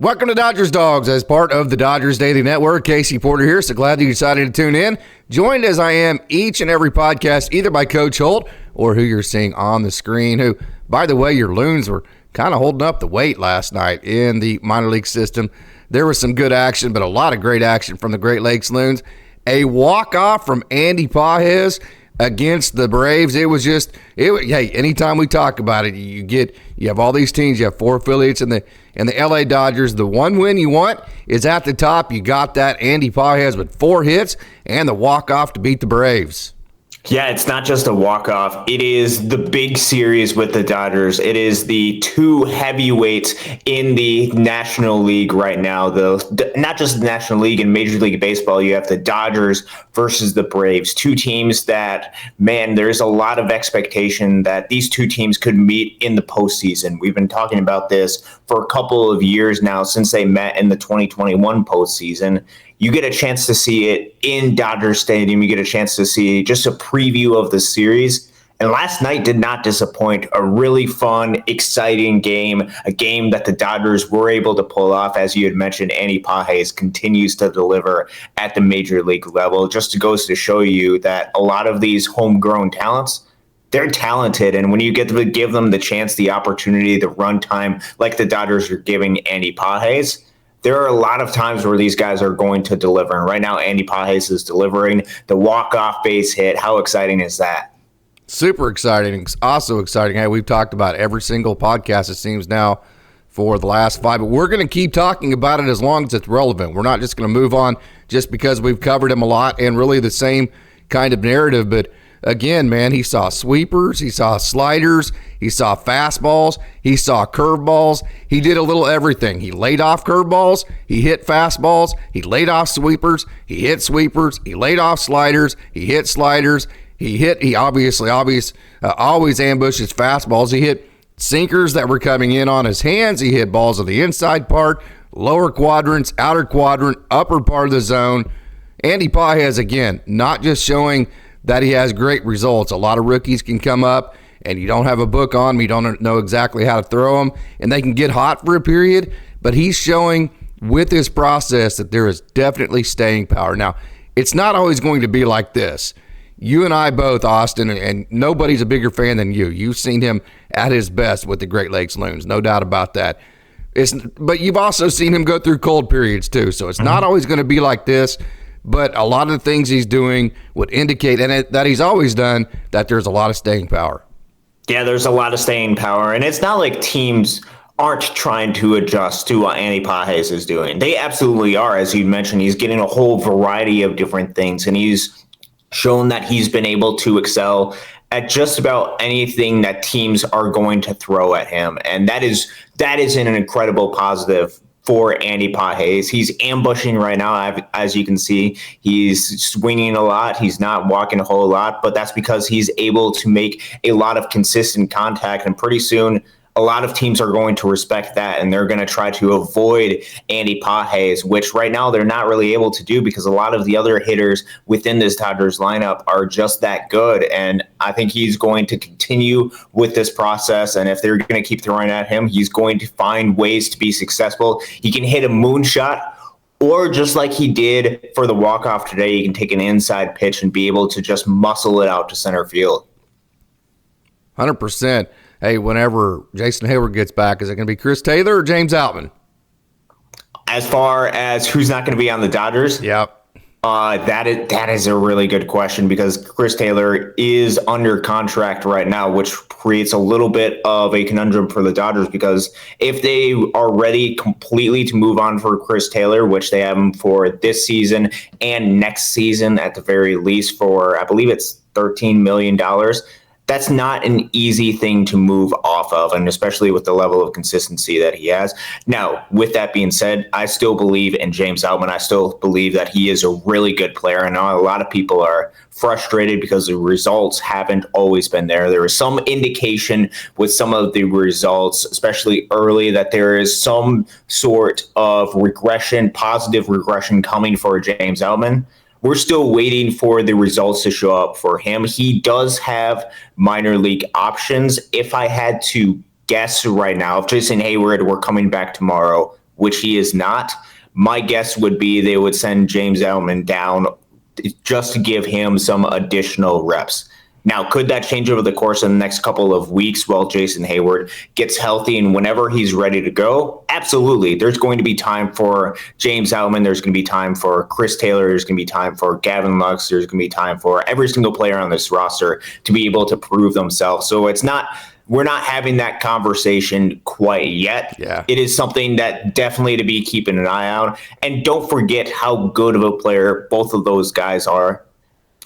Welcome to Dodgers Dogs as part of the Dodgers Daily Network. Casey Porter here, so glad that you decided to tune in. Joined as I am each and every podcast, either by Coach Holt or who you're seeing on the screen, who, by the way, your Loons were kind of holding up the weight last night in the minor league system. There was some good action, but a lot of great action from the Great Lakes Loons. A walk-off from Andy Pages against the Braves. Hey, anytime we talk about it, you have all these teams. You have four affiliates in the LA Dodgers. The one win you want is at the top. You got that. Andy Pages with 4 hits and the walk-off to beat the Braves. Yeah, it's not just a walk-off. It is the big series with the Dodgers. It is the two heavyweights in the National League right now. Not just the National League, in Major League Baseball, you have the Dodgers versus the Braves. Two teams that, man, there's a lot of expectation that these two teams could meet in the postseason. We've been talking about this for a couple of years now since they met in the 2021 postseason. You get a chance to see it in Dodger Stadium. You get a chance to see just a preview of the series. And last night did not disappoint. A really fun, exciting game, a game that the Dodgers were able to pull off. As you had mentioned, Andy Pages continues to deliver at the major league level. Just goes to show you that a lot of these homegrown talents, they're talented. And when you get to give them the chance, the opportunity, the run time, like the Dodgers are giving Andy Pages, there are a lot of times where these guys are going to deliver. And right now, Andy Pages is delivering the walk-off base hit. How exciting is that? Super exciting. Also exciting. Hey, we've talked about every single podcast, it seems now, for the last 5. But we're going to keep talking about it as long as it's relevant. We're not just going to move on just because we've covered him a lot and really the same kind of narrative. But again, man, he saw sweepers, he saw sliders, he saw fastballs, he saw curveballs. He did a little everything. He laid off curveballs, he hit fastballs, he laid off sweepers, he hit sweepers, he laid off sliders, he hit sliders, he obviously always ambushes fastballs. He hit sinkers that were coming in on his hands. He hit balls on the inside part, lower quadrants, outer quadrant, upper part of the zone. Andy Pages, again, not just showing that he has great results. A lot of rookies can come up and you don't have a book on them. You don't know exactly how to throw them, and they can get hot for a period. But he's showing with this process that there is definitely staying power. Now, it's not always going to be like this. You and I both, Austin, and nobody's a bigger fan than you. You've seen him at his best with the Great Lakes Loons, no doubt about that. But you've also seen him go through cold periods too, so it's not always going to be like this. But a lot of the things he's doing would indicate, and that he's always done, that there's a lot of staying power. Yeah, there's a lot of staying power. And it's not like teams aren't trying to adjust to what Andy Pages is doing. They absolutely are. As you mentioned, he's getting a whole variety of different things, and he's shown that he's been able to excel at just about anything that teams are going to throw at him. And that is an incredible positive for Andy Pages. He's ambushing right now. As you can see, he's swinging a lot. He's not walking a whole lot, but that's because he's able to make a lot of consistent contact. And pretty soon, a lot of teams are going to respect that, and they're going to try to avoid Andy Pages, which right now they're not really able to do because a lot of the other hitters within this Dodgers lineup are just that good. And I think he's going to continue with this process. And if they're going to keep throwing at him, he's going to find ways to be successful. He can hit a moonshot, or just like he did for the walk-off today, he can take an inside pitch and be able to just muscle it out to center field. 100%. Hey, whenever Jason Hayward gets back, is it going to be Chris Taylor or James Outman? As far as who's not going to be on the Dodgers? Yep. That is a really good question because Chris Taylor is under contract right now, which creates a little bit of a conundrum for the Dodgers because if they are ready completely to move on for Chris Taylor, which they have him for this season and next season at the very least for, I believe it's $13 million, that's not an easy thing to move off of, and especially with the level of consistency that he has. Now, with that being said, I still believe in James Outman. I still believe that he is a really good player. I know a lot of people are frustrated because the results haven't always been there. There is some indication with some of the results, especially early, that there is some sort of regression, positive regression coming for James Outman. We're still waiting for the results to show up for him. He does have minor league options. If I had to guess right now, if Jason Hayward were coming back tomorrow, which he is not, my guess would be they would send James Outman down just to give him some additional reps. Now, could that change over the course of the next couple of weeks while Jason Hayward gets healthy and whenever he's ready to go? Absolutely. There's going to be time for James Outman. There's going to be time for Chris Taylor. There's going to be time for Gavin Lux. There's going to be time for every single player on this roster to be able to prove themselves. So we're not having that conversation quite yet. Yeah. It is something that definitely to be keeping an eye on. And don't forget how good of a player both of those guys are.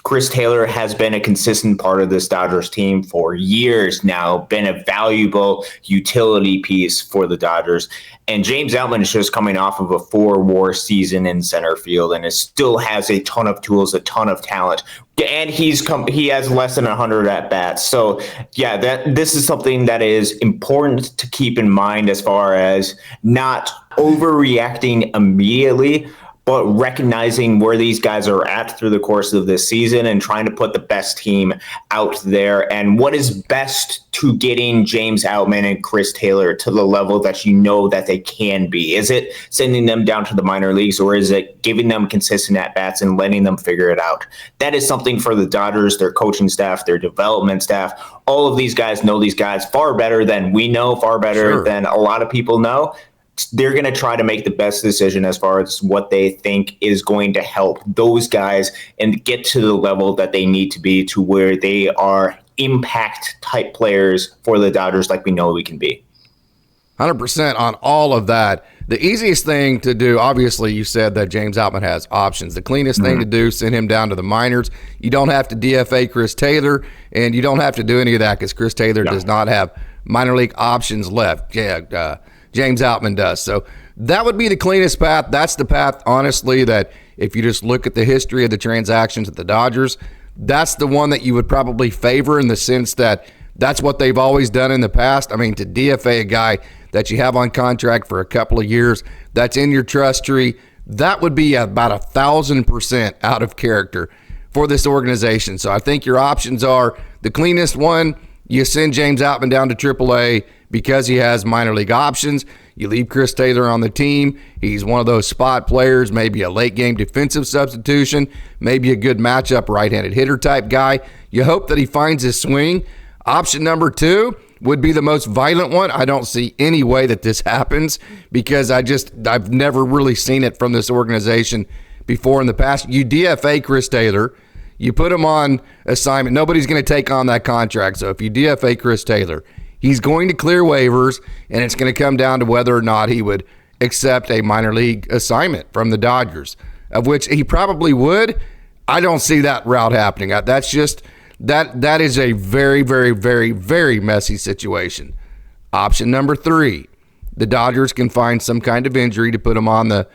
Chris Taylor has been a consistent part of this Dodgers team for years now, been a valuable utility piece for the Dodgers. And James Outman is just coming off of a 4-WAR season in center field and it still has a ton of tools, a ton of talent. And he has less than 100 at-bats. So, yeah, this is something that is important to keep in mind as far as not overreacting immediately, but recognizing where these guys are at through the course of this season and trying to put the best team out there and what is best to getting James Outman and Chris Taylor to the level that you know that they can be. Is it sending them down to the minor leagues or is it giving them consistent at-bats and letting them figure it out? That is something for the Dodgers, their coaching staff, their development staff. All of these guys know these guys far better than we know, far better than a lot of people know. They're going to try to make the best decision as far as what they think is going to help those guys and get to the level that they need to be to where they are impact type players for the Dodgers like we know we can be. 100% on all of that. The easiest thing to do, obviously, you said that James Outman has options. The cleanest thing to do, send him down to the minors. You don't have to DFA Chris Taylor, and you don't have to do any of that because Chris Taylor does not have minor league options left. James Outman does. So that would be the cleanest path. That's the path, honestly, that if you just look at the history of the transactions at the Dodgers, that's the one that you would probably favor in the sense that that's what they've always done in the past. I mean, to DFA a guy that you have on contract for a couple of years, that's in your trust tree, that would be about 1,000% out of character for this organization. So I think your options are the cleanest one, you send James Outman down to AAA because he has minor league options. You leave Chris Taylor on the team. He's one of those spot players, maybe a late game defensive substitution, maybe a good matchup right-handed hitter type guy. You hope that he finds his swing. Option number 2 would be the most violent one. I don't see any way that this happens because I've never really seen it from this organization before in the past. You DFA Chris Taylor. You put him on assignment. Nobody's going to take on that contract. So if you DFA Chris Taylor, he's going to clear waivers, and it's going to come down to whether or not he would accept a minor league assignment from the Dodgers, of which he probably would. I don't see that route happening. That's just that is a very, very, very, very messy situation. Option number 3, the Dodgers can find some kind of injury to put him on the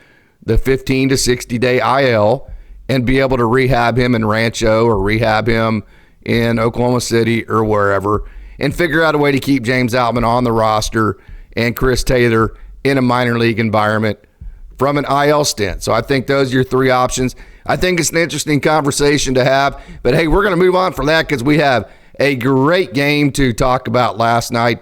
15 to 60-day IL and be able to rehab him in Rancho or rehab him in Oklahoma City or wherever and figure out a way to keep James Outman on the roster and Chris Taylor in a minor league environment from an IL stint. So I think those are your 3 options. I think it's an interesting conversation to have. But, hey, we're going to move on from that because we have a great game to talk about last night.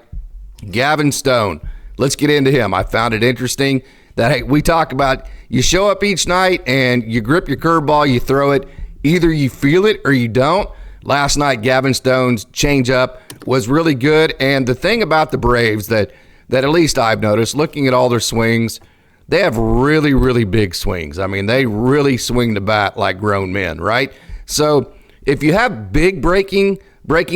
Gavin Stone. Let's get into him. I found it interesting that, hey, we talk about you show up each night and you grip your curveball, you throw it. Either you feel it or you don't. Last night, Gavin Stone's changeup was really good. And the thing about the Braves that at least I've noticed, looking at all their swings, they have really, really big swings. I mean, they really swing the bat like grown men, right? So if you have big breaking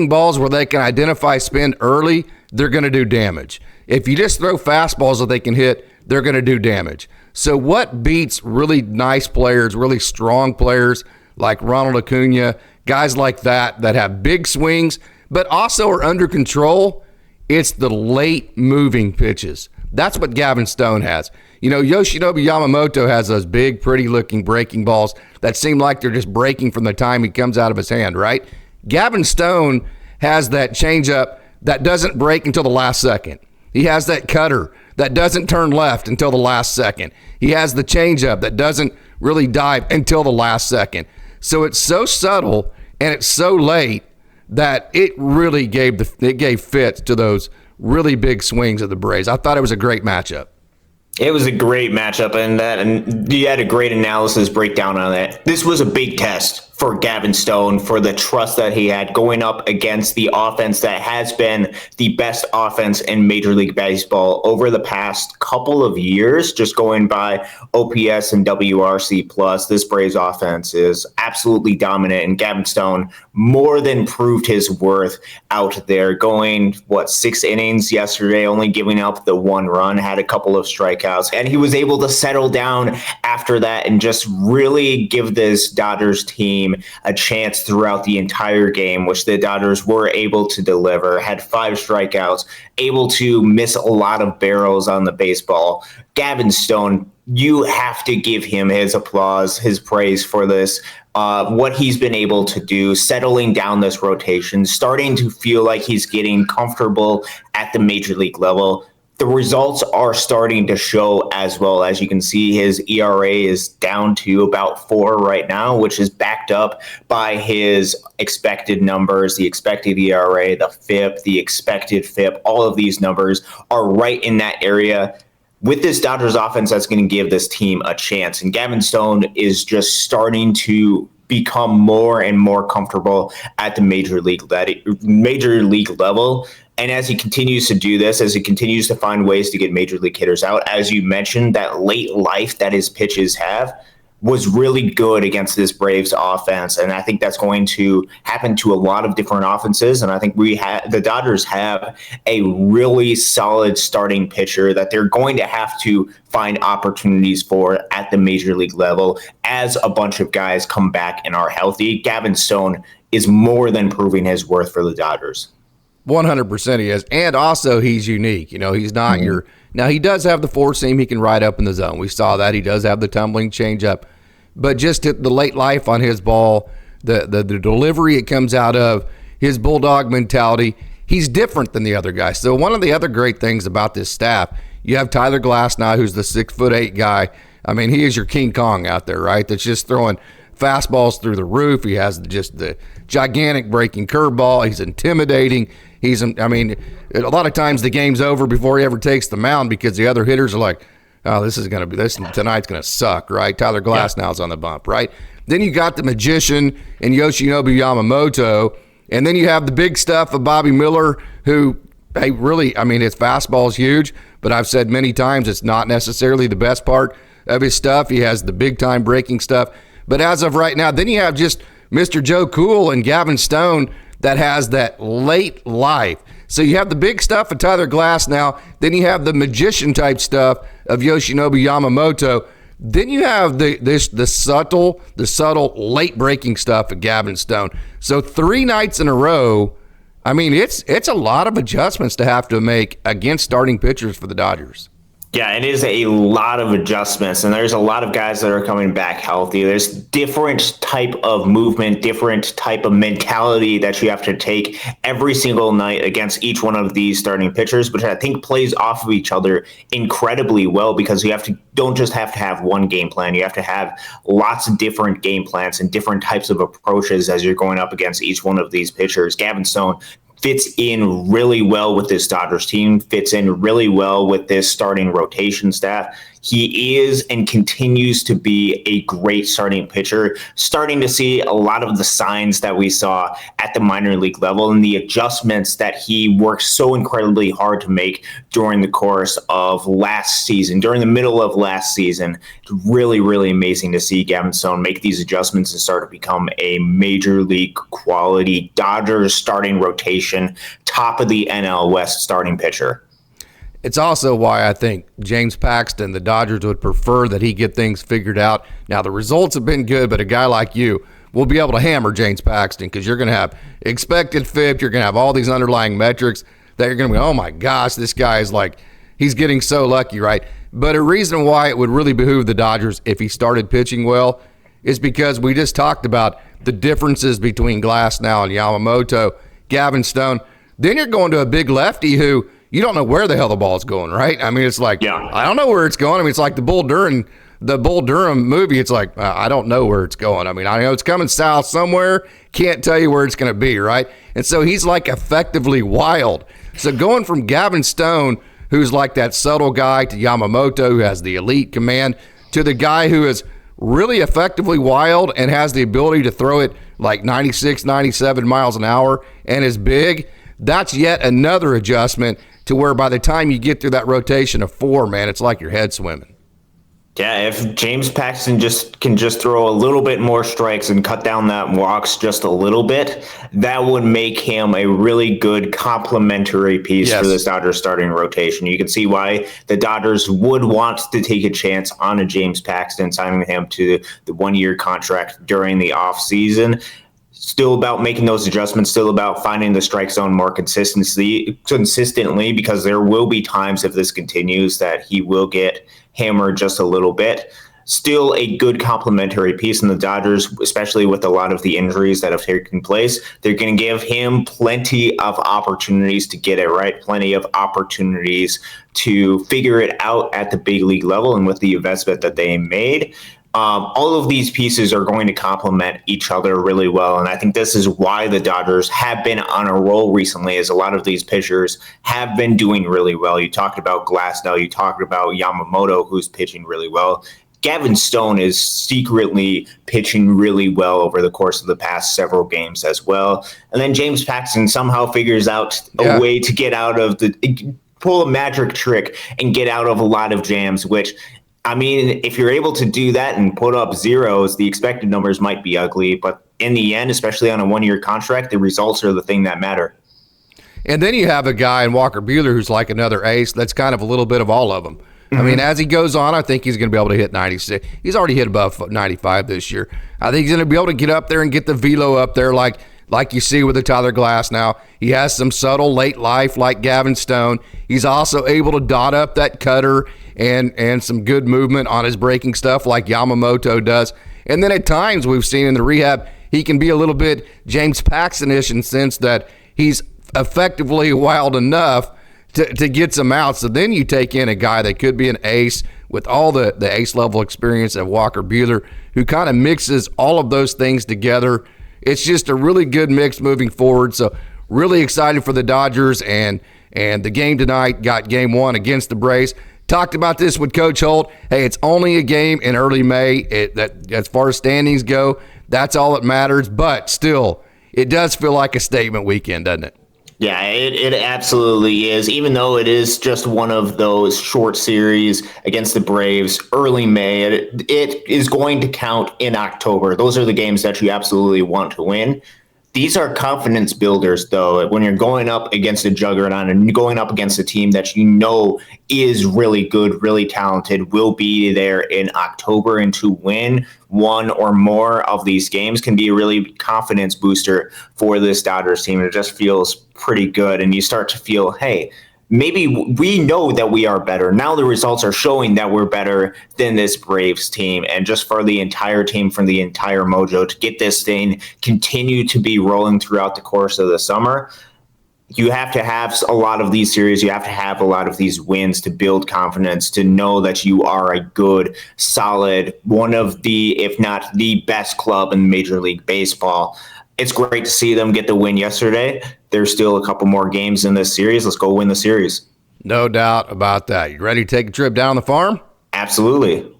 balls where they can identify spin early, they're going to do damage. If you just throw fastballs that they can hit, they're going to do damage. So what beats really nice players, really strong players like Ronald Acuna, guys like that have big swings, but also are under control? It's the late moving pitches. That's what Gavin Stone has. You know, Yoshinobu Yamamoto has those big, pretty-looking breaking balls that seem like they're just breaking from the time he comes out of his hand, right? Gavin Stone has that changeup that doesn't break until the last second. He has that cutter that doesn't turn left until the last second. He has the changeup that doesn't really dive until the last second. So it's so subtle and it's so late that it really gave fits to those really big swings of the Braves. I thought it was a great matchup. It was a great matchup, and you had a great analysis breakdown on that. This was a big test for Gavin Stone, for the trust that he had going up against the offense that has been the best offense in Major League Baseball over the past couple of years, just going by OPS and WRC plus. This Braves offense is absolutely dominant, and Gavin Stone more than proved his worth out there, going 6 innings yesterday, only giving up the 1 run, had a couple of strikeouts, and he was able to settle down after that and just really give this Dodgers team a chance throughout the entire game, which the Dodgers were able to deliver. Had 5 strikeouts, able to miss a lot of barrels on the baseball. Gavin Stone, you have to give him his applause, his praise for this. What he's been able to do, settling down this rotation, starting to feel like he's getting comfortable at the major league level. The results are starting to show as well. As you can see, his ERA is down to about 4 right now, which is backed up by his expected numbers, the expected ERA, the FIP, the expected FIP. All of these numbers are right in that area. With this Dodgers offense, that's going to give this team a chance. And Gavin Stone is just starting to become more and more comfortable at the major league level. And as he continues to do this, as he continues to find ways to get major league hitters out, as you mentioned, that late life that his pitches have was really good against this Braves offense. And I think that's going to happen to a lot of different offenses. And I think the Dodgers have a really solid starting pitcher that they're going to have to find opportunities for at the major league level as a bunch of guys come back and are healthy. Gavin Stone is more than proving his worth for the Dodgers. 100% he is. And also he's unique. He's not now he does have the 4-seam he can ride up in the zone. We saw that. He does have the tumbling changeup. But just the late life on his ball, the delivery it comes out of, his bulldog mentality, he's different than the other guys. So one of the other great things about this staff, you have Tyler Glasnow, who's the 6'8" guy. I mean, he is your King Kong out there, right? That's just throwing fastballs through the roof. He has just the gigantic breaking curveball. He's intimidating. A lot of times the game's over before he ever takes the mound because the other hitters are like, oh, tonight's going to suck, right? Tyler Glasnow's on the bump, right? Then you got the magician and Yoshinobu Yamamoto, and then you have the big stuff of Bobby Miller, who, his fastball is huge, but I've said many times it's not necessarily the best part of his stuff. He has the big-time breaking stuff. But as of right now, then you have just Mr. Joe Cool and Gavin Stone that has that late life. So you have the big stuff of Tyler Glasnow, then you have the magician-type stuff of Yoshinobu Yamamoto. Then you have the subtle late-breaking stuff of Gavin Stone. So 3 nights in a row, it's a lot of adjustments to have to make against starting pitchers for the Dodgers. Yeah, it is a lot of adjustments, and there's a lot of guys that are coming back healthy. There's different type of movement, different type of mentality that you have to take every single night against each one of these starting pitchers, which I think plays off of each other incredibly well, because you don't just have to have one game plan. You have to have lots of different game plans and different types of approaches as you're going up against each one of these pitchers. Gavin Stone fits in really well with this Dodgers team, fits in really well with this starting rotation staff. He is and continues to be a great starting pitcher, starting to see a lot of the signs that we saw at the minor league level and the adjustments that he worked so incredibly hard to make during the course of last season, during the middle of last season. It's really, really amazing to see Gavin Stone make these adjustments and start to become a major league quality Dodgers starting rotation, top of the NL West starting pitcher. It's also why I think James Paxton, the Dodgers, would prefer that he get things figured out. Now, the results have been good, but a guy like you will be able to hammer James Paxton because you're going to have expected FIP. You're going to have all these underlying metrics that you're going to be, oh, my gosh, this guy is he's getting so lucky, right? But a reason why it would really behoove the Dodgers if he started pitching well is because we just talked about the differences between Glasnow and Yamamoto, Gavin Stone. Then you're going to a big lefty who – you don't know where the hell the ball's going, right? It's like, I don't know where it's going. It's like the Bull Durham movie. It's like, I don't know where it's going. I know it's coming south somewhere. Can't tell you where it's going to be, right? And so he's effectively wild. So going from Gavin Stone, who's like that subtle guy, to Yamamoto, who has the elite command, to the guy who is really effectively wild and has the ability to throw it like 96, 97 miles an hour and is big. That's yet another adjustment to where by the time you get through that rotation of 4, man, it's like your head swimming. Yeah, if James Paxton can throw a little bit more strikes and cut down that walks just a little bit, that would make him a really good complementary piece for this Dodgers starting rotation. You can see why the Dodgers would want to take a chance on a James Paxton, signing him to the 1-year contract during the offseason. Still about making those adjustments, still about finding the strike zone more consistently, because there will be times, if this continues, that he will get hammered just a little bit. Still a good complementary piece in the Dodgers, especially with a lot of the injuries that have taken place. They're going to give him plenty of opportunities to get it right, plenty of opportunities to figure it out at the big league level. And with the investment that they made, all of these pieces are going to complement each other really well. And I think this is why the Dodgers have been on a roll recently, as a lot of these pitchers have been doing really well. You talked about Glasnow, you talked about Yamamoto, who's pitching really well. Gavin Stone is secretly pitching really well over the course of the past several games as well. And then James Paxton somehow figures out a way to get out of pull a magic trick and get out of a lot of jams, which, I mean, if you're able to do that and put up zeros, the expected numbers might be ugly. But in the end, especially on a 1-year contract, the results are the thing that matter. And then you have a guy in Walker Buehler who's like another ace. That's kind of a little bit of all of them. Mm-hmm. I mean, as he goes on, I think he's going to be able to hit 96. He's already hit above 95 this year. I think he's going to be able to get up there and get the velo up there like you see with the Tyler Glasnow. He has some subtle late life like Gavin Stone. He's also able to dot up that cutter and some good movement on his breaking stuff like Yamamoto does. And then at times we've seen in the rehab, he can be a little bit James Paxton-ish in the sense that he's effectively wild enough to get some outs. So then you take in a guy that could be an ace with all the ace level experience of Walker Buehler, who kind of mixes all of those things together. It's just a really good mix moving forward. So really excited for the Dodgers, and the game tonight got game 1 against the Braves. Talked about this with Coach Holt. Hey, it's only a game in early May. That as far as standings go, that's all that matters. But still, it does feel like a statement weekend, doesn't it? Yeah, it absolutely is. Even though it is just one of those short series against the Braves early May, it is going to count in October. Those are the games that you absolutely want to win. These are confidence builders, though, when you're going up against a juggernaut and going up against a team that you know is really good, really talented, will be there in October, and to win one or more of these games can be a really confidence booster for this Dodgers team. It just feels pretty good, and you start to feel, hey, maybe we know that we are better. Now the results are showing that we're better than this Braves team. And just for the entire team, from the entire mojo, to get this thing continue to be rolling throughout the course of the summer, you have to have a lot of these series. You have to have a lot of these wins to build confidence, to know that you are a good, solid, one of the, if not the best club in Major League Baseball. It's great to see them get the win yesterday. There's still a couple more games in this series. Let's go win the series. No doubt about that. You ready to take a trip down the farm? Absolutely.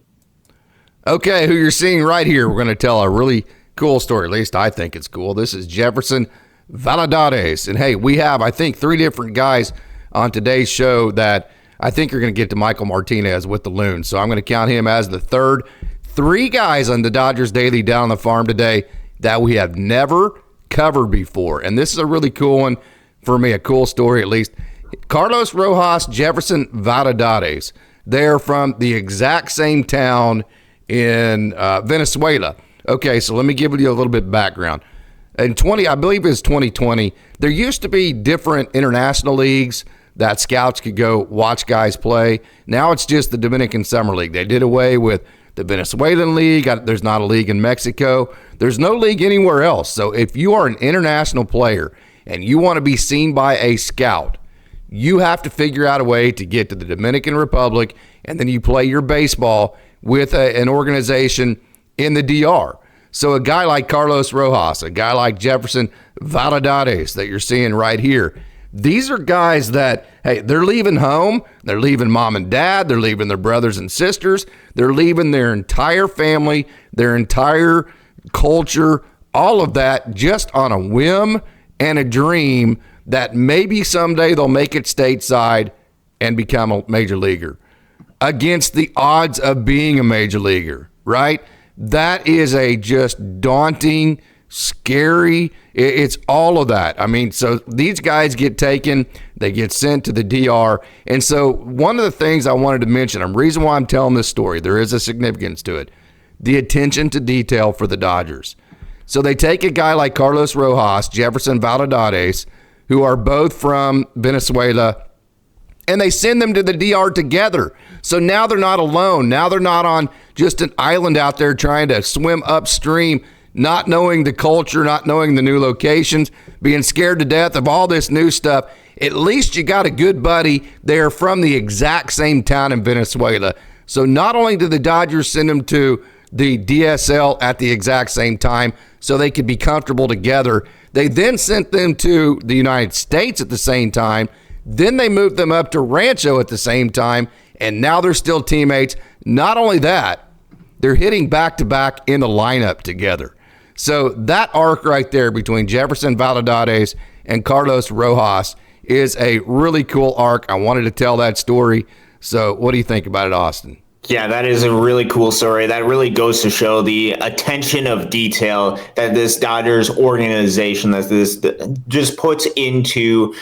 Okay, who you're seeing right here, we're going to tell a really cool story. At least I think it's cool. This is Jefferson Valladares. And hey, we have, I think, 3 different guys on today's show that I think are going to get to Michael Martinez with the Loons. So I'm going to count him as the third. 3 guys on the Dodgers Daily down on the farm today that we have never covered before. And this is a really cool one for me, a cool story at least. Carlos Rojas, Jefferson Valladares. They're from the exact same town in Venezuela. Okay, so let me give you a little bit of background. In I believe it's 2020, there used to be different international leagues that scouts could go watch guys play. Now it's just the Dominican Summer League. They did away with the Venezuelan League. There's not a league in Mexico. There's no league anywhere else. So if you are an international player and you want to be seen by a scout, you have to figure out a way to get to the Dominican Republic, and then you play your baseball with an organization in the DR. So a guy like Carlos Rojas, a guy like Jefferson Valladares that you're seeing right here, These are guys that, hey, they're leaving home, they're leaving mom and dad, they're leaving their brothers and sisters, they're leaving their entire family, their entire culture, all of that just on a whim and a dream that maybe someday they'll make it stateside and become a major leaguer against the odds of being a major leaguer, right? That is a just daunting, scary, it's all of that. I mean, so these guys get taken, they get sent to the DR. And so one of the things I wanted to mention, the reason why I'm telling this story, there is a significance to it, the attention to detail for the Dodgers. So they take a guy like Carlos Rojas, Jefferson Valladares, who are both from Venezuela, and they send them to the DR together. So now they're not alone. Now they're not on just an island out there trying to swim upstream, not knowing the culture, not knowing the new locations, being scared to death of all this new stuff. At least you got a good buddy there from the exact same town in Venezuela. So not only did the Dodgers send them to the DSL at the exact same time so they could be comfortable together, they then sent them to the United States at the same time. Then they moved them up to Rancho at the same time, and now they're still teammates. Not only that, they're hitting back-to-back in the lineup together. So that arc right there between Jefferson Valladares and Carlos Rojas is a really cool arc. I wanted to tell that story. So what do you think about it, Austin? Yeah, that is a really cool story. That really goes to show the attention of detail that this Dodgers organization, that this just puts into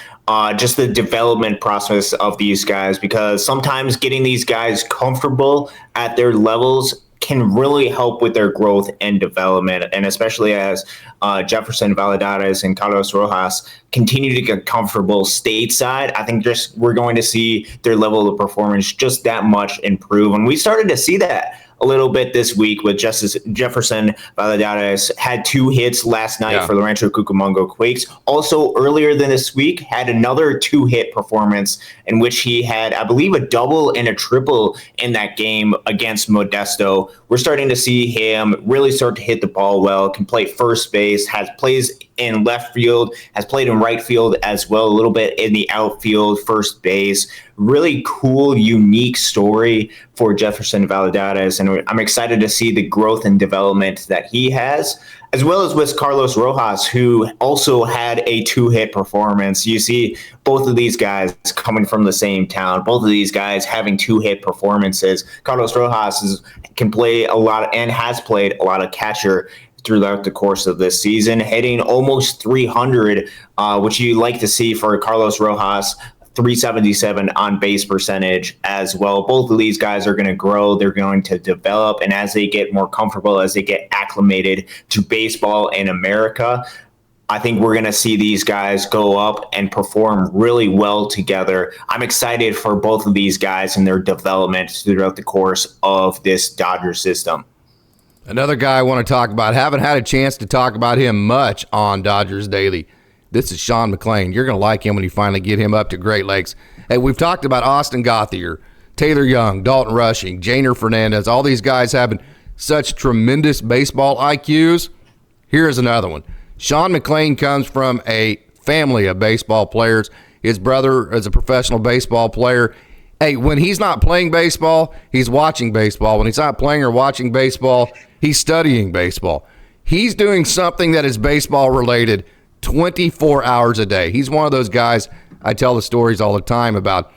just the development process of these guys, because sometimes getting these guys comfortable at their levels can really help with their growth and development. And especially as Jefferson Valladares and Carlos Rojas continue to get comfortable stateside, I think just we're going to see their level of performance just that much improve. And we started to see that a little bit this week with Jefferson Valladares had 2 hits last night for the Rancho Cucamonga Quakes. Also, earlier than this week, had another 2-hit performance in which he had, I believe, a double and a triple in that game against Modesto. We're starting to see him really start to hit the ball well, can play first base, plays in left field, has played in right field as well, a little bit in the outfield, first base. Really cool, unique story for Jefferson Valladares, and I'm excited to see the growth and development that he has, as well as with Carlos Rojas, who also had a 2-hit performance. You see both of these guys coming from the same town, both of these guys having 2-hit performances. Carlos Rojas can play a lot and has played a lot of catcher throughout the course of this season, hitting almost 300, which you like to see for Carlos Rojas. 377 on base percentage as well. Both of these guys are going to grow. They're going to develop. And as they get more comfortable, as they get acclimated to baseball in America, I think we're going to see these guys go up and perform really well together. I'm excited for both of these guys and their development throughout the course of this Dodger system. Another guy I want to talk about, haven't had a chance to talk about him much on Dodgers Daily. This is Sean McClain. You're going to like him when you finally get him up to Great Lakes. Hey, we've talked about Austin Gauthier, Taylor Young, Dalton Rushing, Janer Fernandez, all these guys having such tremendous baseball IQs. Here's another one. Sean McClain comes from a family of baseball players. His brother is a professional baseball player. Hey, when he's not playing baseball, he's watching baseball. When he's not playing or watching baseball, he's studying baseball. He's doing something that is baseball related 24 hours a day. He's one of those guys, I tell the stories all the time about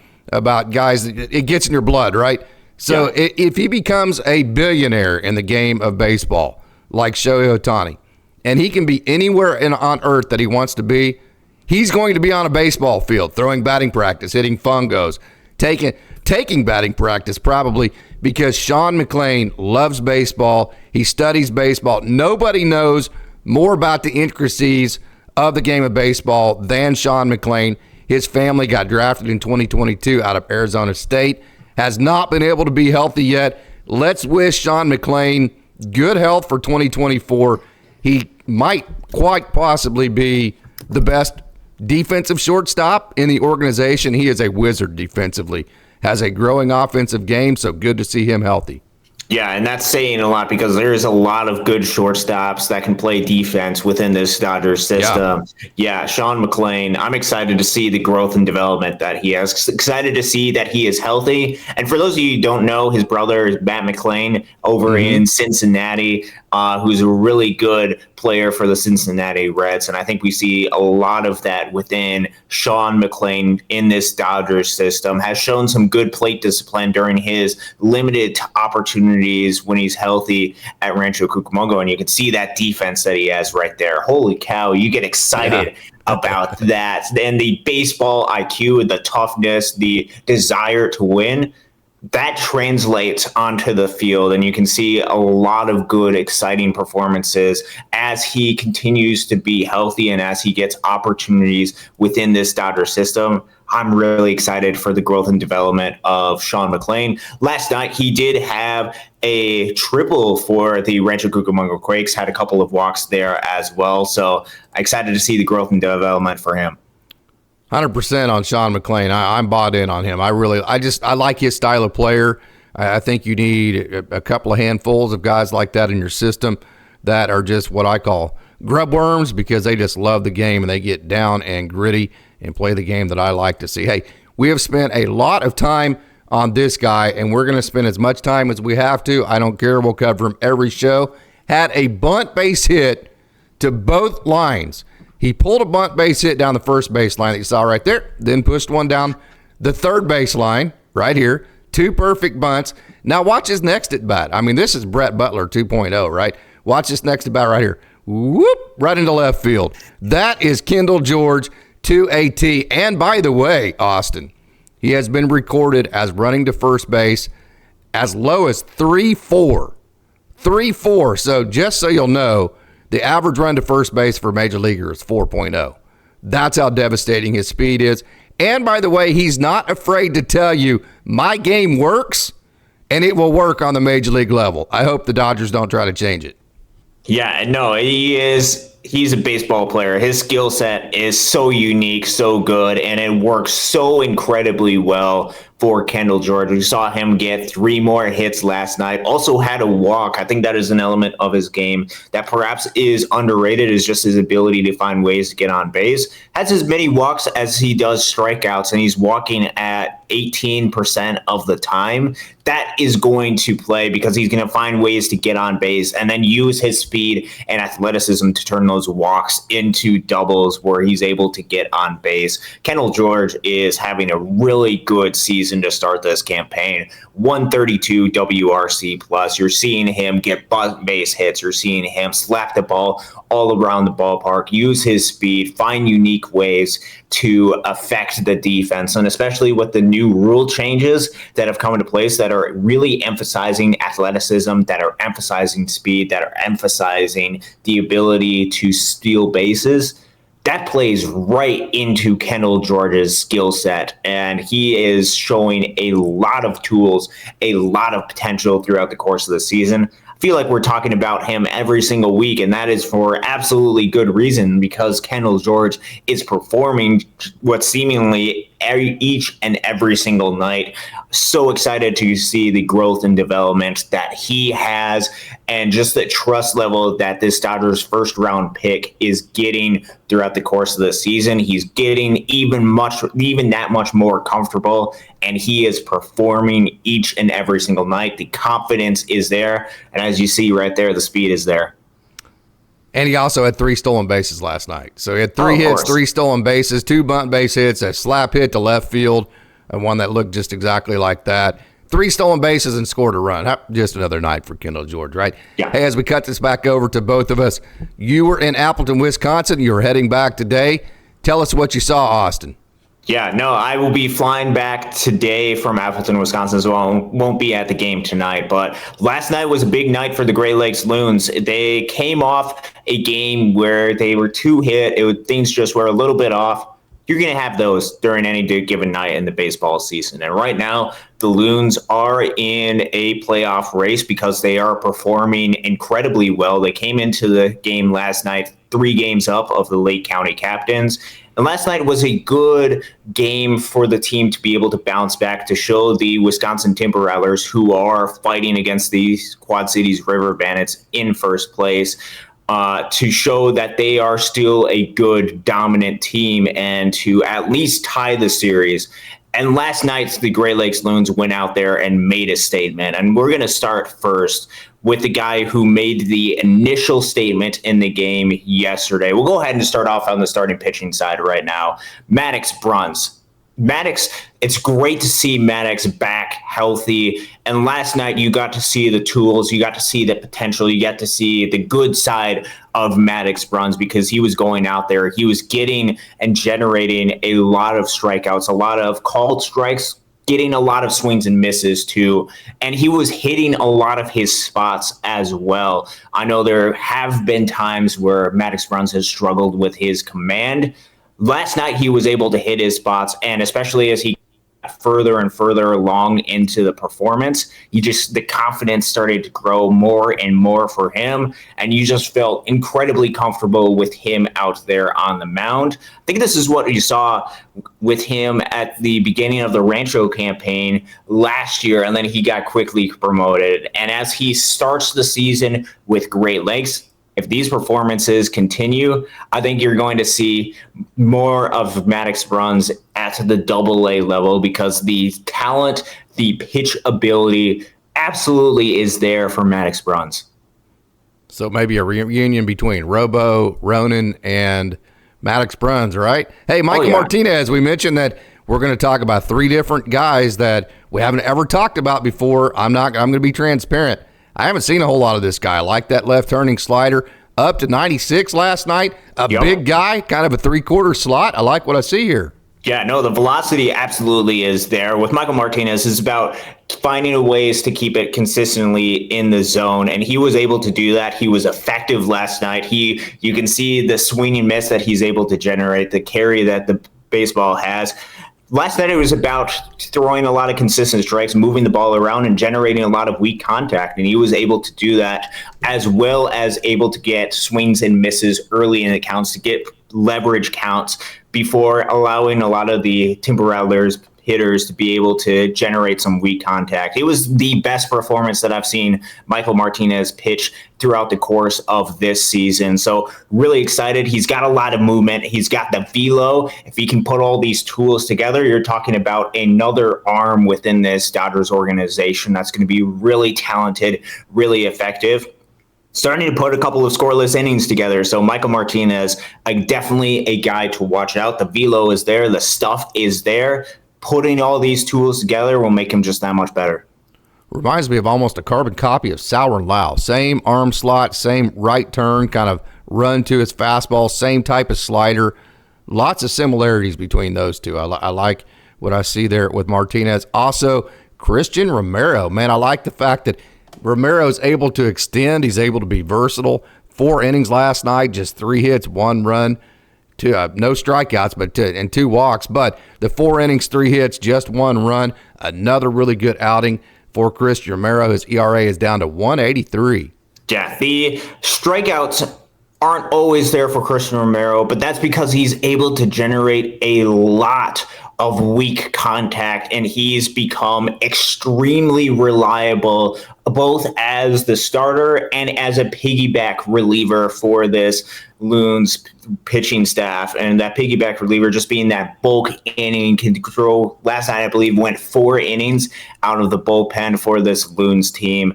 guys, it gets in your blood, right? So if he becomes a billionaire in the game of baseball, like Shohei Ohtani, and he can be anywhere on earth that he wants to be, he's going to be on a baseball field, throwing batting practice, hitting fungos, taking batting practice probably, because Sean McClain loves baseball. He studies baseball. Nobody knows more about the intricacies of the game of baseball than Sean McClain. His family got drafted in 2022 out of Arizona State, has not been able to be healthy yet. Let's wish Sean McClain good health for 2024. He might quite possibly be the best defensive shortstop in the organization. He is a wizard defensively, has a growing offensive game, so good to see him healthy. Yeah, and that's saying a lot because there's a lot of good shortstops that can play defense within this Dodgers Yeah. system. Yeah, Sean McClain, I'm excited to see the growth and development that he has. Excited to see that he is healthy. And for those of you who don't know, his brother is Matt McClain over in Cincinnati, who's a really good player for the Cincinnati Reds. And I think we see a lot of that within Sean McClain in this Dodgers system. Has shown some good plate discipline during his limited opportunities when he's healthy at Rancho Cucamonga. And you can see that defense that he has right there. Holy cow, you get excited about that. And the baseball IQ, the toughness, the desire to win, that translates onto the field, and you can see a lot of good, exciting performances as he continues to be healthy and as he gets opportunities within this Dodger system. I'm really excited for the growth and development of Sean McClain. Last night, he did have a triple for the Rancho Cucamonga Quakes, had a couple of walks there as well. So excited to see the growth and development for him. 100% on Sean McClain. I'm bought in on him. I like his style of player. I think you need a couple of handfuls of guys like that in your system that are just what I call grub worms, because they just love the game and they get down and gritty and play the game that I like to see. Hey, we have spent a lot of time on this guy, and we're going to spend as much time as we have to. I don't care. We'll cover him every show. Had a bunt base hit to both lines. He pulled a bunt base hit down the first base line that you saw right there, then pushed one down the third base line right here. 2 perfect bunts. Now watch his next at bat. I mean, this is Brett Butler 2.0, right? Watch this next at bat right here. Whoop, right into left field. That is Kendall George to a T. And by the way, Austin, he has been recorded as running to first base as low as 3-4. 3-4. So just so you'll know, the average run to first base for a major leaguer is 4.0. That's how devastating his speed is. And by the way, he's not afraid to tell you, my game works, and it will work on the major league level. I hope the Dodgers don't try to change it. Yeah, no, he's a baseball player. His skill set is so unique, so good, and it works so incredibly well for Kendall George. We saw him get 3 more hits last night. Also had a walk. I think that is an element of his game that perhaps is underrated, is just his ability to find ways to get on base. Has as many walks as he does strikeouts, and he's walking at 18% of the time. That is going to play because he's going to find ways to get on base and then use his speed and athleticism to turn those walks into doubles where he's able to get on base. Kendall George is having a really good season to start this campaign. 132 WRC plus. You're seeing him get base hits. You're seeing him slap the ball all around the ballpark, use his speed, find unique ways to affect the defense. And especially with the new rule changes that have come into place that are really emphasizing athleticism, that are emphasizing speed, that are emphasizing the ability to steal bases, that plays right into Kendall George's skill set. And he is showing a lot of tools, a lot of potential throughout the course of the season. I feel like we're talking about him every single week, and that is for absolutely good reason, because Kendall George is performing what seemingly each and every single night. So excited to see the growth and development that he has, and just the trust level that this Dodgers first round pick is getting throughout the course of the season. He's getting even that much more comfortable, and he is performing each and every single night. The confidence is there, and as you see right there, the speed is there. And he also had 3 stolen bases last night. So he had 3 hits, 3 stolen bases, 2 bunt base hits, a slap hit to left field, and one that looked just exactly like that. 3 stolen bases and scored a run. Just another night for Kendall George, right? Yeah. Hey, as we cut this back over to both of us, you were in Appleton, Wisconsin. You were heading back today. Tell us what you saw, Austin. Yeah, no, I will be flying back today from Appleton, Wisconsin as well. Won't be at the game tonight, but last night was a big night for the Great Lakes Loons. They came off a game where they were 2 hit. Things just were a little bit off. You're going to have those during any given night in the baseball season. And right now, the Loons are in a playoff race because they are performing incredibly well. They came into the game last night 3 games up of the Lake County Captains, And last night was a good game for the team to be able to bounce back, to show the Wisconsin Timberwolves, who are fighting against the Quad Cities River Bandits in first place, to show that they are still a good, dominant team and to at least tie the series. And last night, the Great Lakes Loons went out there and made a statement. And we're going to start first with the guy who made the initial statement in the game yesterday. We'll go ahead and start off on the starting pitching side right now. Maddox Bruns. Maddox, it's great to see Maddox back healthy. And last night, you got to see the tools, you got to see the potential, you got to see the good side of Maddox Bruns, because he was going out there, he was getting and generating a lot of strikeouts, a lot of called strikes, getting a lot of swings and misses too. And he was hitting a lot of his spots as well. I know there have been times where Maddox Bruns has struggled with his command. Last night, he was able to hit his spots, and especially as he got further and further along into the performance, the confidence started to grow more and more for him, and you just felt incredibly comfortable with him out there on the mound. I think this is what you saw with him at the beginning of the Rancho campaign last year, and then he got quickly promoted. And as he starts the season with Great Lakes, if these performances continue, I think you're going to see more of Maddox Bruns at the AA level, because the talent, the pitch ability absolutely is there for Maddox Bruns. So maybe a reunion between Robo, Ronan, and Maddox Bruns, right? Hey, Michael Martinez, we mentioned that we're going to talk about 3 different guys that we haven't ever talked about before. I'm going to be transparent. I haven't seen a whole lot of this guy. I like that left-turning slider. Up to 96 last night. Big guy, kind of a 3/4 slot. I like what I see here. Yeah, no, the velocity absolutely is there. With Michael Martinez, it's about finding ways to keep it consistently in the zone, and he was able to do that. He was effective last night. You can see the swing and miss that he's able to generate, the carry that the baseball has. Last night, it was about throwing a lot of consistent strikes, moving the ball around, and generating a lot of weak contact. And he was able to do that, as well as able to get swings and misses early in the counts, to get leverage counts before allowing a lot of the Timberwolves hitters to be able to generate some weak contact. It was the best performance that I've seen Michael Martinez pitch throughout the course of this season. So really excited. He's got a lot of movement. He's got the velo. If he can put all these tools together, you're talking about another arm within this Dodgers organization that's going to be really talented, really effective. Starting to put a couple of scoreless innings together. So Michael Martinez, definitely a guy to watch out. The velo is there. The stuff is there. Putting all these tools together will make him just that much better. Reminds me of almost a carbon copy of Sauer and Lau. Same arm slot, same right turn, kind of run to his fastball, same type of slider. Lots of similarities between those two. I like what I see there with Martinez. Also, Christian Romero. Man, I like the fact that Romero's able to extend. He's able to be versatile. 4 innings last night, just 3 hits, 1 run. No strikeouts, and 2 walks. But the 4 innings, 3 hits, just 1 run. Another really good outing for Christian Romero. His ERA is down to 1.83. Yeah, the strikeouts aren't always there for Christian Romero, but that's because he's able to generate a lot of weak contact, and he's become extremely reliable, both as the starter and as a piggyback reliever for this Loons pitching staff. And that piggyback reliever just being that bulk inning, can throw. Last night, I believe, went 4 innings out of the bullpen for this Loons team.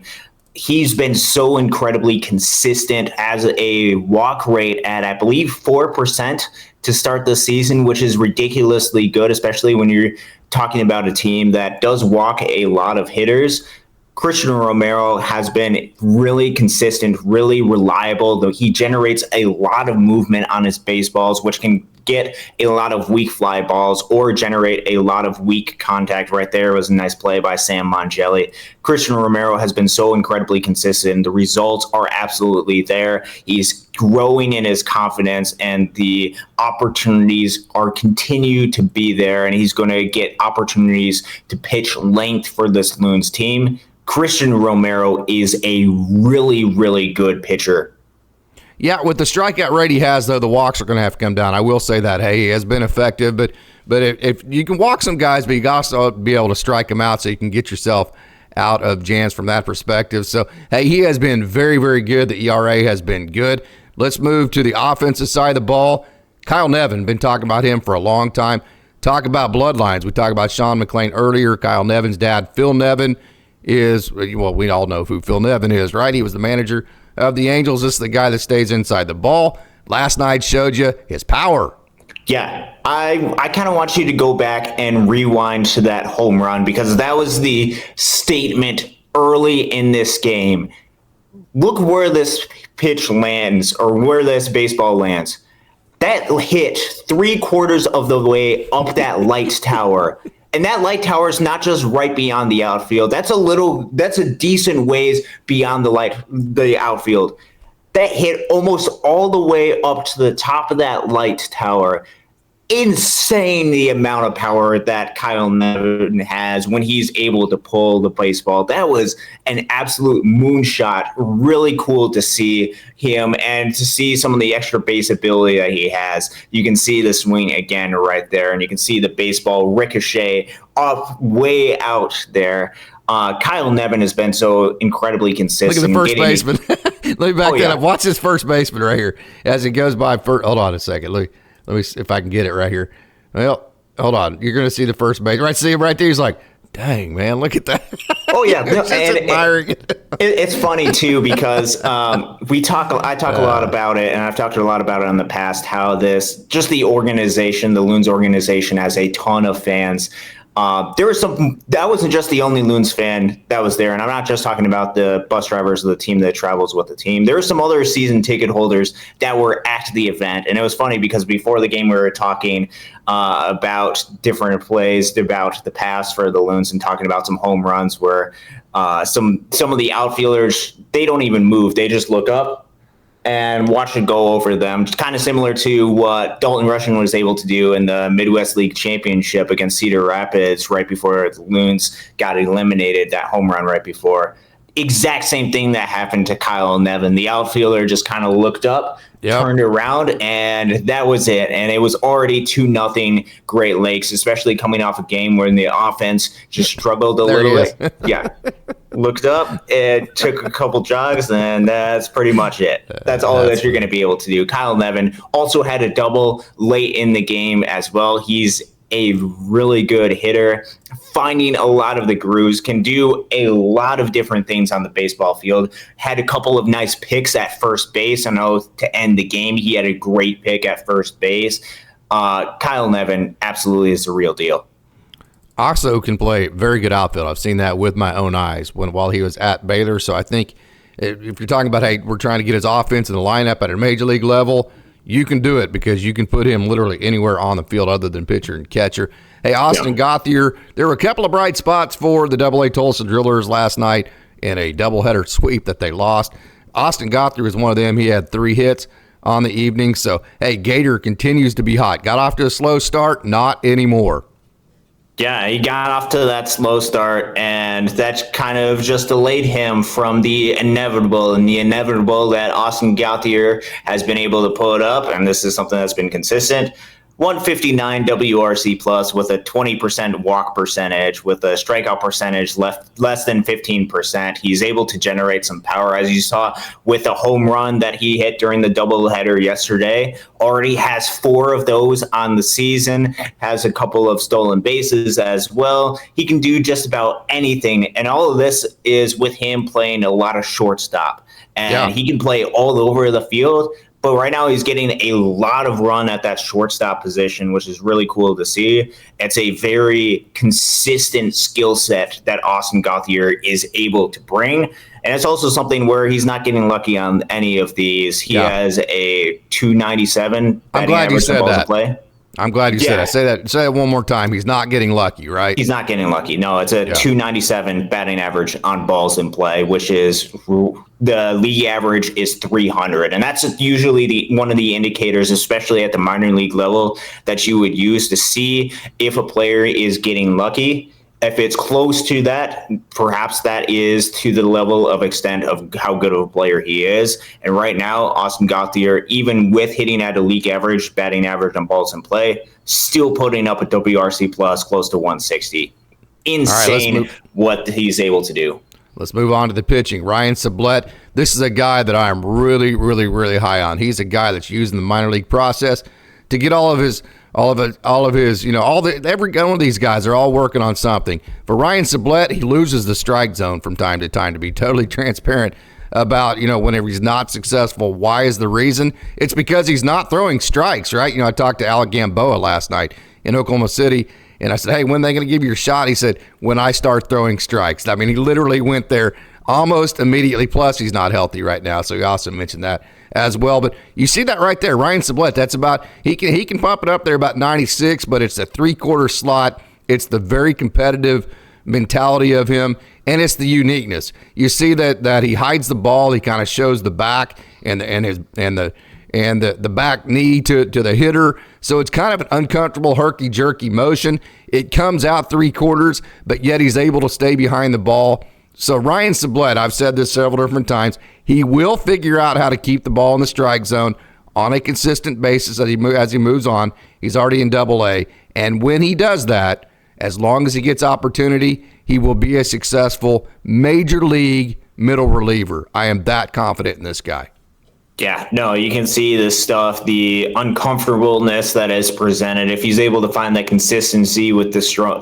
He's been so incredibly consistent as a walk rate at, I believe, 4% to start the season, which is ridiculously good, especially when you're talking about a team that does walk a lot of hitters. Christian Romero has been really consistent, really reliable, though he generates a lot of movement on his baseballs, which can get a lot of weak fly balls or generate a lot of weak contact. Right there was a nice play by Sam Mongelli. Christian Romero has been so incredibly consistent. The results are absolutely there. He's growing in his confidence, and the opportunities are continue to be there, and he's going to get opportunities to pitch length for this Loons team. Christian Romero is a really, really good pitcher. Yeah, with the strikeout rate he has, though, the walks are going to have to come down. I will say that. Hey, he has been effective, but if you can walk some guys, but you got to also be able to strike them out so you can get yourself out of jams from that perspective. So, hey, he has been very, very good. The ERA has been good. Let's move to the offensive side of the ball. Kyle Nevin, been talking about him for a long time. Talk about bloodlines. We talked about Sean McClain earlier. Kyle Nevin's dad, Phil Nevin, is, well, we all know who Phil Nevin is, right? He was the manager of the Angels. This is the guy that stays inside the ball. Last night showed you his power. Yeah, I kind of want you to go back and rewind to that home run because that was the statement early in this game. Look where this pitch lands or where this baseball lands. That hit 3/4 of the way up that light tower. And that light tower is not just right beyond the outfield. That's a decent ways beyond the outfield. That hit almost all the way up to the top of that light tower. Insane the amount of power that Kyle Nevin has when he's able to pull the baseball. That was an absolute moonshot. Really cool to see him and to see some of the extra base ability that he has. You can see the swing again right there, and you can see the baseball ricochet up way out there. Kyle Nevin has been so incredibly consistent. Look at the first baseman. Let me back that up. Watch this first baseman right here as it goes by. Hold on a second. Let me see if I can get it right here. Well, hold on. You're going to see the first base. Right, see him right there. He's like, dang, man, look at that. Oh, yeah. No, just admiring it. It's funny, too, because I talk a lot about it, and I've talked a lot about it in the past, how the organization, the Loons organization, has a ton of fans. That wasn't just the only Loons fan that was there. And I'm not just talking about the bus drivers of the team that travels with the team. There were some other season ticket holders that were at the event. And it was funny because before the game, we were talking about different plays, about the past for the Loons and talking about some home runs where some of the outfielders, they don't even move. They just look up and watch it go over them. Kind of similar to what Dalton Rushing was able to do in the Midwest League Championship against Cedar Rapids right before the Loons got eliminated, that home run right before. Exact same thing that happened to Kyle Nevin. The outfielder just kind of looked up, turned around, and that was it. And it was already 2-0 Great Lakes, especially coming off a game where the offense just struggled a little bit. Yeah. Looked up, it took a couple jogs, and that's pretty much it. That's all that you're going to be able to do. Kyle Nevin also had a double late in the game as well. He's a really good hitter, finding a lot of the grooves, can do a lot of different things on the baseball field. Had a couple of nice picks at first base. I know to end the game, he had a great pick at first base. Kyle Nevin absolutely is the real deal. Also can play very good outfield. I've seen that with my own eyes while he was at Baylor. So I think if you're talking about, hey, we're trying to get his offense in the lineup at a major league level, you can do it because you can put him literally anywhere on the field other than pitcher and catcher. Hey, Austin Gauthier, there were a couple of bright spots for the AA Tulsa Drillers last night in a doubleheader sweep that they lost. Austin Gauthier was one of them. He had 3 hits on the evening. So, hey, Gator continues to be hot. Got off to a slow start, not anymore. Yeah, he got off to that slow start, and that kind of just delayed him from the inevitable that Austin Gauthier has been able to put up, and this is something that's been consistent. 159 WRC plus with a 20% walk percentage, with a strikeout percentage less than 15%. He's able to generate some power, as you saw with a home run that he hit during the doubleheader yesterday. Already has 4 of those on the season, has a couple of stolen bases as well. He can do just about anything, and all of this is with him playing a lot of shortstop. And he can play all over the field. But right now he's getting a lot of run at that shortstop position, which is really cool to see. It's a very consistent skill set that Austin Gauthier is able to bring. And it's also something where he's not getting lucky on any of these. He has a 297 batting average in balls in play. I'm glad you said that. Say that one more time. He's not getting lucky, right? He's not getting lucky. No, it's a 297 batting average on balls in play, which is the league average is 300. And that's usually one of the indicators, especially at the minor league level, that you would use to see if a player is getting lucky. If it's close to that, perhaps that is to the level of extent of how good of a player he is. And right now, Austin Gauthier, even with hitting at a league average, batting average on balls in play, still putting up a WRC plus close to 160. Insane what he's able to do. Let's move on to the pitching. Ryan Sublette, this is a guy that I am really, really, really high on. He's a guy that's using the minor league process to get every one of these guys are all working on something. For Ryan Sublette, he loses the strike zone from time to time. To be totally transparent about, whenever he's not successful, why is the reason? It's because he's not throwing strikes, right? I talked to Alec Gamboa last night in Oklahoma City, and I said, hey, when are they going to give you your shot? He said, when I start throwing strikes. I mean, he literally went there almost immediately. Plus, he's not healthy right now, so he also mentioned that as well. But you see that right there, Ryan Sublette. That's about he can pump it up there about 96, but it's a 3/4 slot. It's the very competitive mentality of him, and it's the uniqueness. You see that he hides the ball. He kind of shows the back and the back knee to the hitter. So it's kind of an uncomfortable herky-jerky motion. It comes out 3/4, but yet he's able to stay behind the ball. So Ryan Sublette, I've said this several different times, he will figure out how to keep the ball in the strike zone on a consistent basis as he moves on. He's already in Double-A. And when he does that, as long as he gets opportunity, he will be a successful major league middle reliever. I am that confident in this guy. Yeah, no, you can see this stuff, the uncomfortableness that is presented. If he's able to find that consistency with the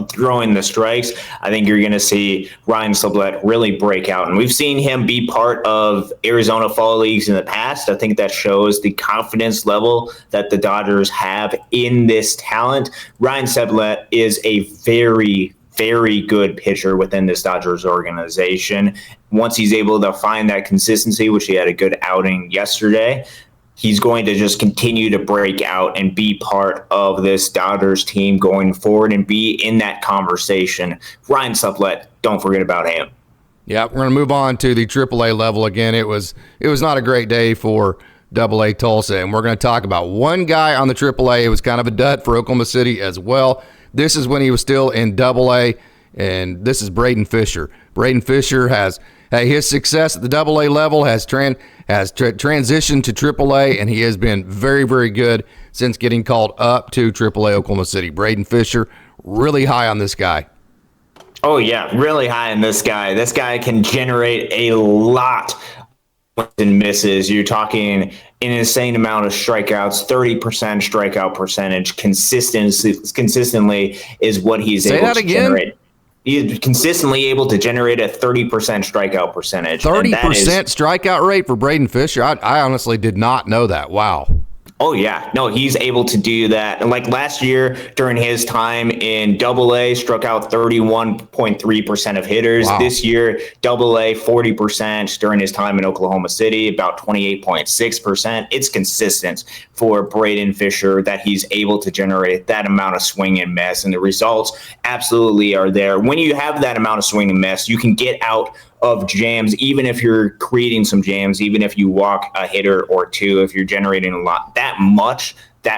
throwing the strikes, I think you're going to see Ryan Sublette really break out. And we've seen him be part of Arizona Fall Leagues in the past. I think that shows the confidence level that the Dodgers have in this talent. Ryan Sublette is a very, very good pitcher within this Dodgers organization. Once he's able to find that consistency, which he had a good outing yesterday, he's going to just continue to break out and be part of this Dodgers team going forward and be in that conversation. Ryan Sublette, don't forget about him. Yeah, we're going to move on to the AAA level again. It was not a great day for Double-A Tulsa, and we're going to talk about one guy on the AAA. It was kind of a dud for Oklahoma City as well. This is when he was still in Double-A, and this is Braydon Fisher. Braydon Fisher has his success at the Double-A level has transitioned to AAA, and he has been very, very good since getting called up to AAA Oklahoma City. Braydon Fisher, really high on this guy. Oh, yeah, really high on this guy. This guy can generate a lot and misses. You're talking an insane amount of strikeouts, 30% strikeout percentage consistently is what he's able to generate. He's consistently able to generate a 30% strikeout percentage. 30% strikeout rate for Braydon Fisher? I honestly did not know that. Wow. Oh, yeah. No, he's able to do that. And like last year, during his time in Double-A, struck out 31.3% of hitters. Wow. This year, Double-A, 40% during his time in Oklahoma City, about 28.6%. It's consistent for Braydon Fisher that he's able to generate that amount of swing and miss. And the results absolutely are there. When you have that amount of swing and miss, you can get out of jams, even if you're creating some jams, even if you walk a hitter or two, if you're generating a lot, that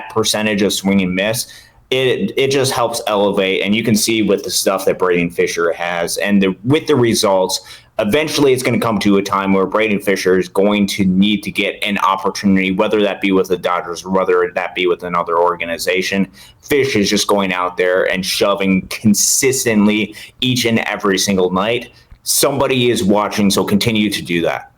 percentage of swing and miss, it just helps elevate. And you can see with the stuff that Braydon Fisher has and with the results, eventually it's going to come to a time where Braydon Fisher is going to need to get an opportunity, whether that be with the Dodgers or whether that be with another organization. Fish is just going out there and shoving consistently each and every single night. Somebody is watching, so continue to do that.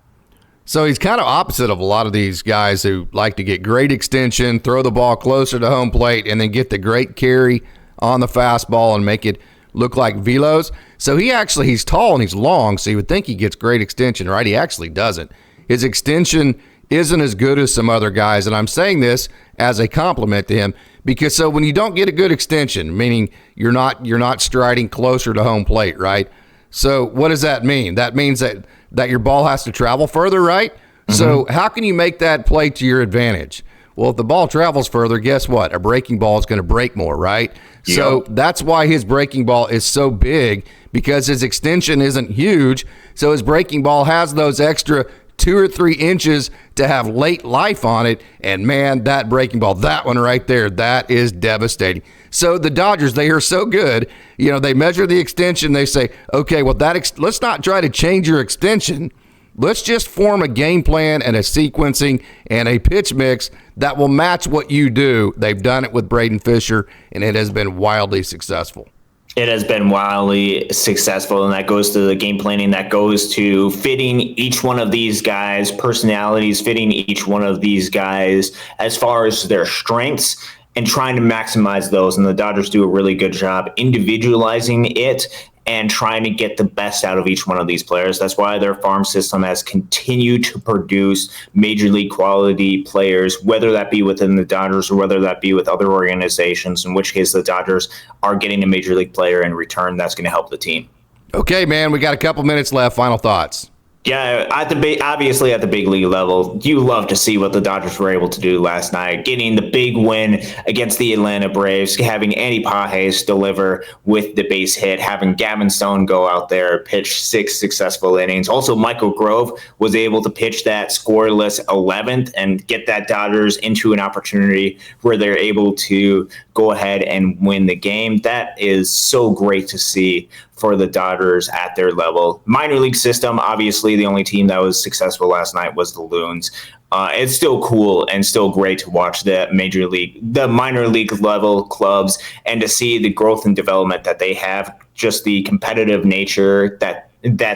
So he's kind of opposite of a lot of these guys who like to get great extension, throw the ball closer to home plate, and then get the great carry on the fastball and make it look like velos. So he's tall and he's long, so you would think he gets great extension, right? He actually doesn't. His extension isn't as good as some other guys, and I'm saying this as a compliment to him because so when you don't get a good extension, meaning you're not striding closer to home plate, right? So what does that mean? That means that your ball has to travel further, right? Mm-hmm. So how can you make that play to your advantage? Well, if the ball travels further, guess what? A breaking ball is going to break more, right? Yep. So that's why his breaking ball is so big because his extension isn't huge. So his breaking ball has those extra 2 or 3 inches to have late life on it. And man, that breaking ball, that one right there, that is devastating. So the Dodgers, they are so good. They measure the extension. They say, okay, well, let's not try to change your extension. Let's just form a game plan and a sequencing and a pitch mix that will match what you do. They've done it with Braydon Fisher, and it has been wildly successful. It has been wildly successful, and that goes to the game planning, that goes to fitting each one of these guys' personalities, fitting each one of these guys as far as their strengths, and trying to maximize those. And the Dodgers do a really good job individualizing it and trying to get the best out of each one of these players. That's why their farm system has continued to produce major league quality players, whether that be within the Dodgers or whether that be with other organizations, in which case the Dodgers are getting a major league player in return that's going to help the team. Okay, man, we got a couple minutes left. Final thoughts. Yeah, obviously at the big league level, you love to see what the Dodgers were able to do last night, getting the big win against the Atlanta Braves, having Andy Pages deliver with the base hit, having Gavin Stone go out there, pitch 6 successful innings. Also, Michael Grove was able to pitch that scoreless 11th and get that Dodgers into an opportunity where they're able to go ahead and win the game. That is so great to see for the Dodgers at their level. Minor league system, obviously the only team that was successful last night was the Loons. It's still cool and still great to watch the minor league level clubs and to see the growth and development that they have, just the competitive nature that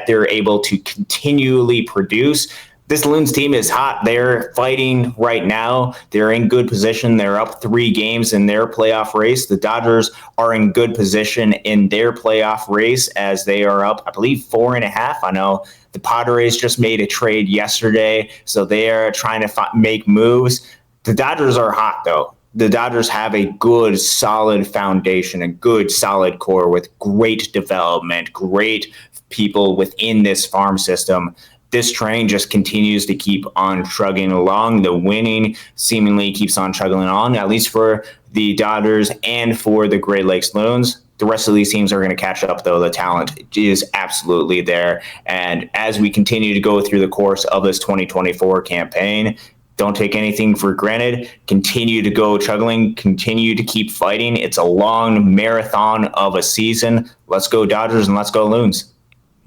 they're able to continually produce. This Loons team is hot. They're fighting right now. They're in good position. They're up 3 games in their playoff race. The Dodgers are in good position in their playoff race as they are up, I believe, 4.5. I know the Padres just made a trade yesterday, so they are trying to make moves. The Dodgers are hot, though. The Dodgers have a good, solid foundation, a good, solid core with great development, great people within this farm system. This train just continues to keep on chugging along. The winning seemingly keeps on chugging along, at least for the Dodgers and for the Great Lakes Loons. The rest of these teams are going to catch up, though. The talent is absolutely there. And as we continue to go through the course of this 2024 campaign, don't take anything for granted. Continue to go chugging. Continue to keep fighting. It's a long marathon of a season. Let's go Dodgers and let's go Loons.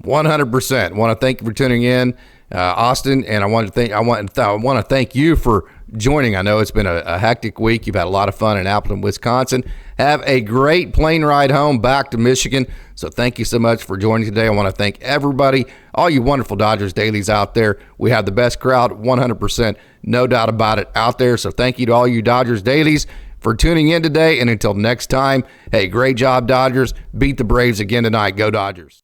100%. Want to thank you for tuning in, Austin, and I want to thank you for joining. I know it's been a hectic week. You've had a lot of fun in Appleton, Wisconsin. Have a great plane ride home back to Michigan. So thank you so much for joining today. I want to thank everybody, all you wonderful Dodgers dailies out there. We have the best crowd, 100%, no doubt about it, out there. So thank you to all you Dodgers dailies for tuning in today. And until next time, hey, great job, Dodgers. Beat the Braves again tonight. Go Dodgers.